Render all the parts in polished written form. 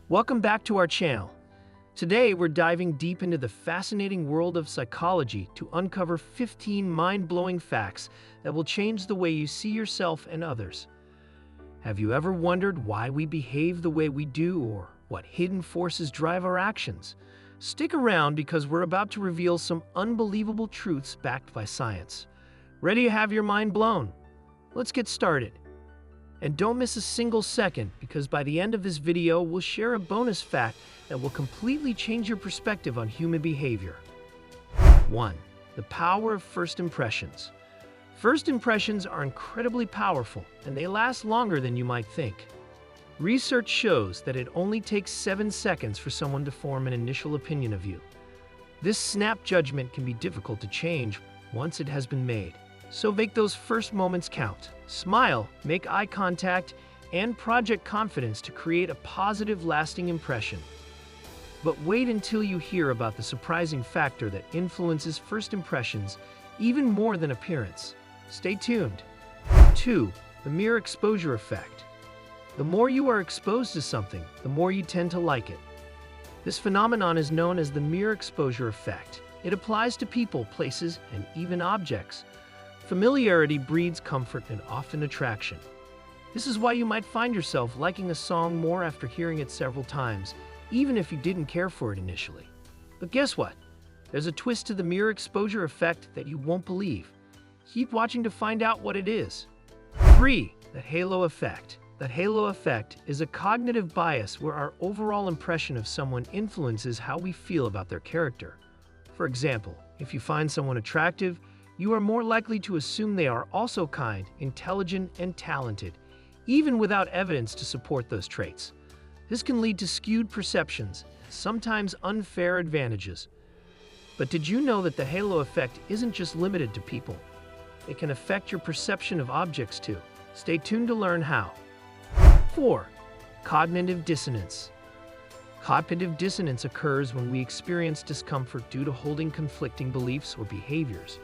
Welcome back to our channel. Today, we're diving deep into the fascinating world of psychology to uncover 15 mind-blowing facts that will change the way you see yourself and others. Have you ever wondered why we behave the way we do or what hidden forces drive our actions? Stick around because we're about to reveal some unbelievable truths backed by science. Ready to have your mind blown? Let's get started. And don't miss a single second because by the end of this video, we'll share a bonus fact that will completely change your perspective on human behavior. 1. The power of first impressions. First impressions are incredibly powerful and they last longer than you might think. Research shows that it only takes 7 seconds for someone to form an initial opinion of you. This snap judgment can be difficult to change once it has been made. So make those first moments count. Smile, make eye contact, and project confidence to create a positive, lasting impression. But wait until you hear about the surprising factor that influences first impressions even more than appearance. Stay tuned. 2. The mere exposure effect. The more you are exposed to something, the more you tend to like it. This phenomenon is known as the mere exposure effect. It applies to people, places, and even objects. Familiarity breeds comfort and often attraction. This is why you might find yourself liking a song more after hearing it several times, even if you didn't care for it initially. But guess what? There's a twist to the mere exposure effect that you won't believe. Keep watching to find out what it is. 3. The halo effect. The halo effect is a cognitive bias where our overall impression of someone influences how we feel about their character. For example, if you find someone attractive, you are more likely to assume they are also kind, intelligent, and talented, even without evidence to support those traits. This can lead to skewed perceptions, sometimes unfair advantages. But did you know that the halo effect isn't just limited to people? It can affect your perception of objects too. Stay tuned to learn how. 4. Cognitive dissonance. Cognitive dissonance occurs when we experience discomfort due to holding conflicting beliefs or behaviors.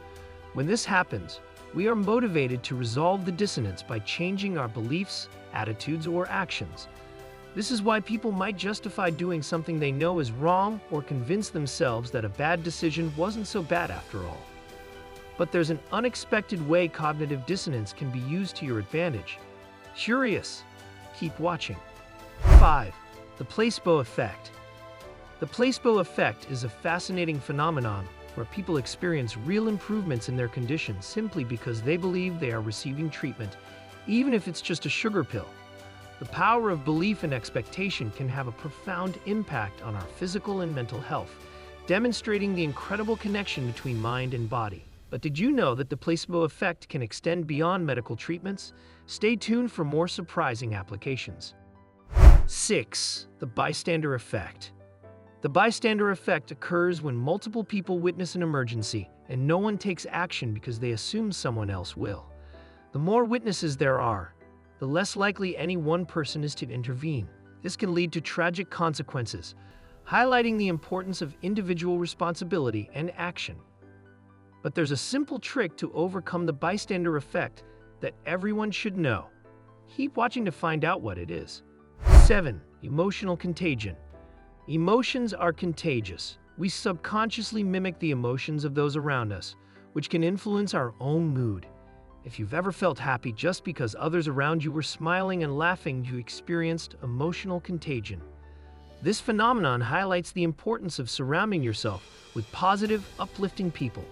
When this happens, we are motivated to resolve the dissonance by changing our beliefs, attitudes, or actions. This is why people might justify doing something they know is wrong or convince themselves that a bad decision wasn't so bad after all. But there's an unexpected way cognitive dissonance can be used to your advantage. Curious? Keep watching. 5. The placebo effect. The placebo effect is a fascinating phenomenon where people experience real improvements in their condition simply because they believe they are receiving treatment, even if it's just a sugar pill. The power of belief and expectation can have a profound impact on our physical and mental health, demonstrating the incredible connection between mind and body. But did you know that the placebo effect can extend beyond medical treatments? Stay tuned for more surprising applications. 6. The bystander effect. The bystander effect occurs when multiple people witness an emergency and no one takes action because they assume someone else will. The more witnesses there are, the less likely any one person is to intervene. This can lead to tragic consequences, highlighting the importance of individual responsibility and action. But there's a simple trick to overcome the bystander effect that everyone should know. Keep watching to find out what it is. 7. Emotional contagion. Emotions are contagious. We subconsciously mimic the emotions of those around us, which can influence our own mood. If you've ever felt happy just because others around you were smiling and laughing, you experienced emotional contagion. This phenomenon highlights the importance of surrounding yourself with positive, uplifting people.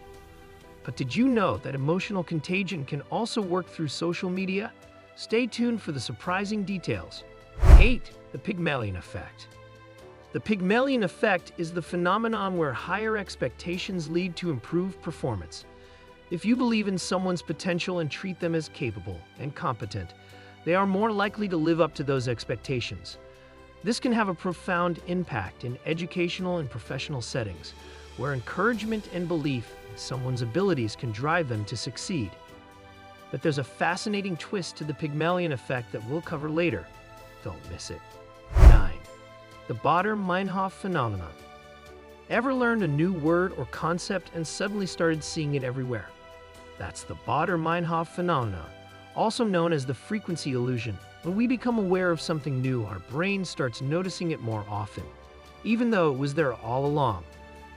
But did you know that emotional contagion can also work through social media? Stay tuned for the surprising details. 8. The Pygmalion Effect. The Pygmalion Effect is the phenomenon where higher expectations lead to improved performance. If you believe in someone's potential and treat them as capable and competent, they are more likely to live up to those expectations. This can have a profound impact in educational and professional settings, where encouragement and belief in someone's abilities can drive them to succeed. But there's a fascinating twist to the Pygmalion Effect that we'll cover later. Don't miss it. 9. The Baader-Meinhof Phenomenon. Ever learned a new word or concept and suddenly started seeing it everywhere? That's the Baader-Meinhof Phenomenon, also known as the frequency illusion. When we become aware of something new, our brain starts noticing it more often, even though it was there all along.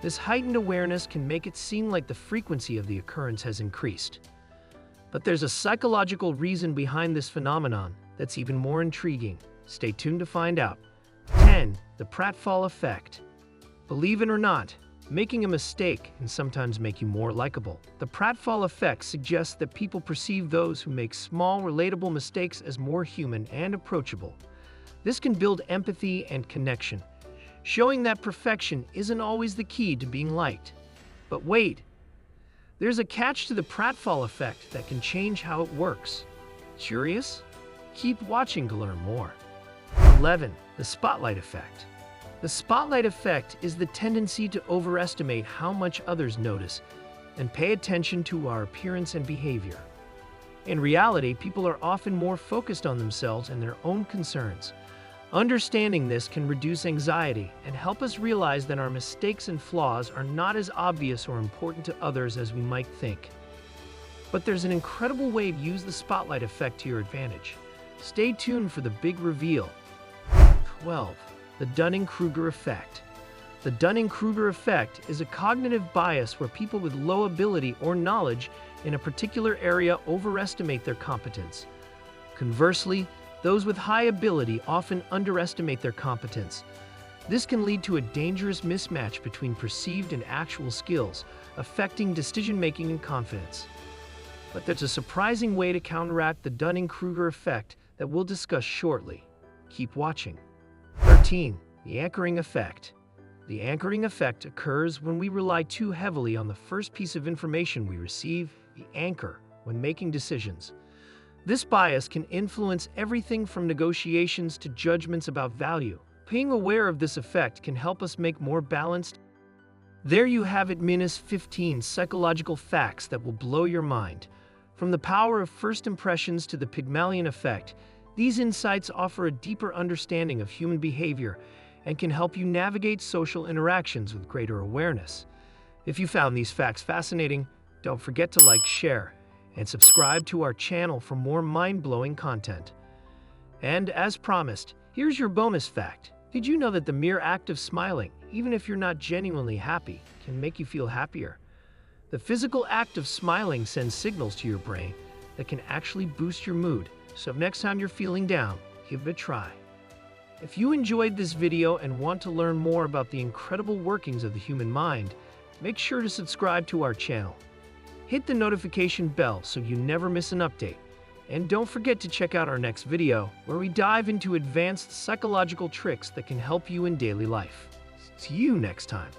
This heightened awareness can make it seem like the frequency of the occurrence has increased. But there's a psychological reason behind this phenomenon that's even more intriguing. Stay tuned to find out. 10. The Pratfall Effect. Believe it or not, making a mistake can sometimes make you more likable. The Pratfall Effect suggests that people perceive those who make small, relatable mistakes as more human and approachable. This can build empathy and connection, showing that perfection isn't always the key to being liked. But wait, there's a catch to the Pratfall Effect that can change how it works. Curious? Keep watching to learn more. 11. The Spotlight Effect. The spotlight effect is the tendency to overestimate how much others notice and pay attention to our appearance and behavior. In reality, people are often more focused on themselves and their own concerns. Understanding this can reduce anxiety and help us realize that our mistakes and flaws are not as obvious or important to others as we might think. But there's an incredible way to use the spotlight effect to your advantage. Stay tuned for the big reveal. 12. The Dunning-Kruger Effect. The Dunning-Kruger Effect is a cognitive bias where people with low ability or knowledge in a particular area overestimate their competence. Conversely, those with high ability often underestimate their competence. This can lead to a dangerous mismatch between perceived and actual skills, affecting decision-making and confidence. But there's a surprising way to counteract the Dunning-Kruger Effect that we'll discuss shortly. Keep watching. 13. The Anchoring Effect. The anchoring effect occurs when we rely too heavily on the first piece of information we receive, the anchor, when making decisions. This bias can influence everything from negotiations to judgments about value. Being aware of this effect can help us make more balanced. There you have it, minus 15 psychological facts that will blow your mind. From the power of first impressions to the Pygmalion Effect, these insights offer a deeper understanding of human behavior and can help you navigate social interactions with greater awareness. If you found these facts fascinating, don't forget to like, share, and subscribe to our channel for more mind-blowing content. And as promised, here's your bonus fact. Did you know that the mere act of smiling, even if you're not genuinely happy, can make you feel happier? The physical act of smiling sends signals to your brain that can actually boost your mood. So next time you're feeling down, give it a try. If you enjoyed this video and want to learn more about the incredible workings of the human mind, make sure to subscribe to our channel. Hit the notification bell so you never miss an update. And don't forget to check out our next video, where we dive into advanced psychological tricks that can help you in daily life. See you next time.